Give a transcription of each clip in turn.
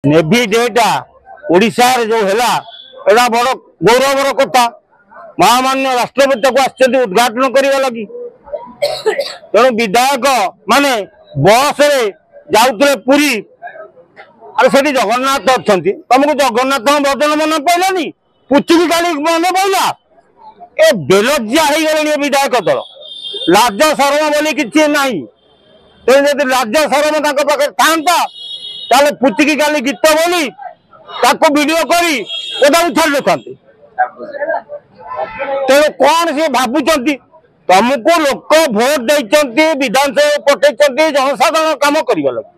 navy data Odisha रे जो हैला एडा बड़ गौरवर कथा महामान्य राष्ट्रपति को आश्चर्य उद्घाटन करने लगी तेणु विधायक माने बस रे जाउतले पुरी अरे सेठी जगन्नाथ अच्छा तुमको जगन्नाथ भजन मन पड़ानी पुचुकी गाली मन पड़ा ए बेलज्जा हो गले विधायक दल लाज शरम बोली किसी ना तेज लाज शरम पाखे था पुचुकी गाली गीत बोली वीडियो करी छाड़ी था तेणु कौन सी भावुं तुमको लोक भोट देते विधानसभा पठे जनसाधारण कम करने लगे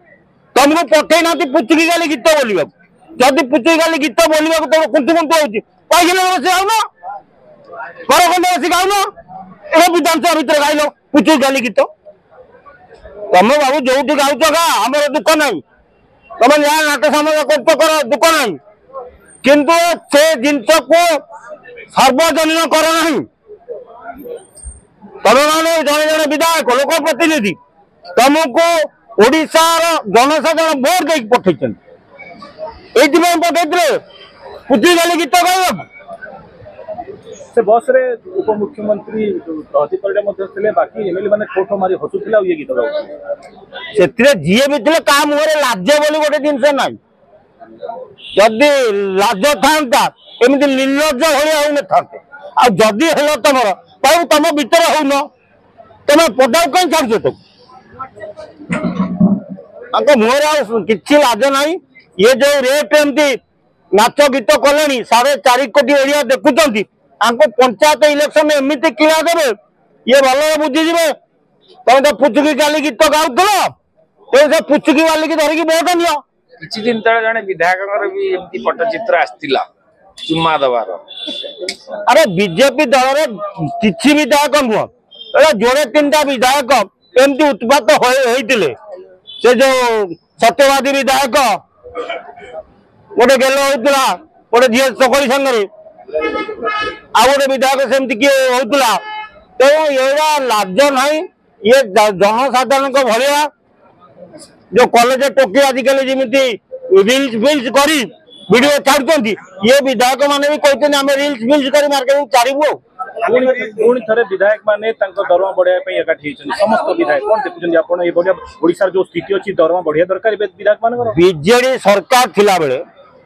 तुमको पठे ना पुचुकी गाली गीत बोलवा जदि पुचुकी गाली गीत बोलवा तुम कुंतु कुंतु हो पैसा बस गाउन घर खंडे बस गाउन ए विधानसभा भितर गाइल पुचुकी गाली गीत तुम बाबू जो गाउच गा आम दुख ना तुम जहाँ नाट समाज कर दुख ना किंतु से जिनस को सार्वजनीन कर तुम मैंने जड़े जड़े विधायक लोक प्रतिनिधि तुमको ओडिशार जनसाधारण भोट दे पठे पठे पुचुकी गाली गीत गाइबा से बस रे उप मुख्यमंत्री तहती परिडे बाकी एमएलए माने ठोठो मारी हसुथिला ये गीत से जीए भी थे का मुहर लाज बोली गोटे जिनस ना जदि लाज था एमती निर्लज भाया हो था जदि हेल तुम बाबू तुम भितर होन तुम पदा कहीं छाड़ तो मुहर कि लाज ना ये जो रेट एमती नाच गीत कले 4.5 कोटी एरिया देखुं पंचायत इलेक्शन एमती किणा देवे ये भल बुझीजे तुम तो पुचुकी गाली गीत गाउल पुचुकी गाली की धरिकी भोट नियो किछि दिन तले जने विधायक भी एमती पट्टचित्र आस्तिला चुम्मा दबार अरे बीजेपी दल रे किछि विधायक नुह एटा जोड़े 3टा विधायक एमती उत्पात होइतिले से जो सत्यवादी विधायक गोटे गेल होइतला गोटे झील चकरी संगे आ गोटे विधायक सेमती किए होइतला तेणु एरा लाज ना ये जनसाधारण भाया जो कॉलेज टोकी आजिकल जमी रिल्स फिल्स कर वीडियो छाड़ुंट ये विधायक मैंने भी कहते आम रिल्स फिल्स कर मार्केट छाड़ू पुणी थे विधायक माने दरमा बढ़ाई एकाठी समस्त विधायक कौन देखुं आप ओडिशा जो स्थिति अच्छी दरमा बढ़िया दरकार विधायक मान बीजेडी सरकार थिला बेले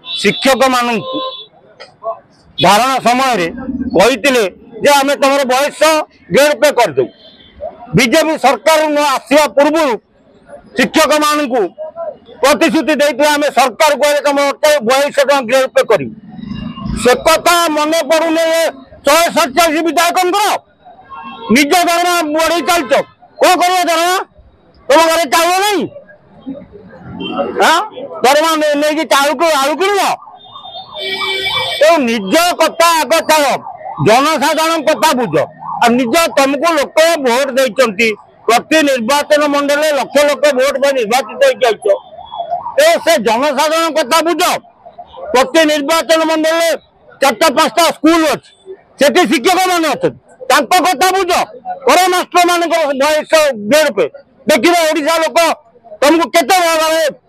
शिक्षक मान धारणा समय कहते आम तुम बयस ग्रेड पे करदे बीजेपी सरकार आसवा पूर्व शिक्षक मान प्रतिश्रुति देते आम सरकार को बयस ग्रेड पे कर से कथा मन पड़ुने 147 विधायक निज दरमा बढ़े चलच कौन कर दरमा तुम घर चाउल नहीं दरमा नहीं चाउल आलू किण तो निज कथा आग चाल जनसाधारण कथा बुझ और निज तुमको लोक भोट देती प्रति निर्वाचन मंडल लक्ष लक्ष भोट पर निर्वाचित हो से जनसाधारण कथा बुझ प्रति निर्वाचन मंडल 4-5टा स्कूल अच्छी सेठी शिक्षक मान अच्छा कथा बुझ कर मास्टर मान बयस ग्रेड पे देखिए ओडिशा लोक तुमको केते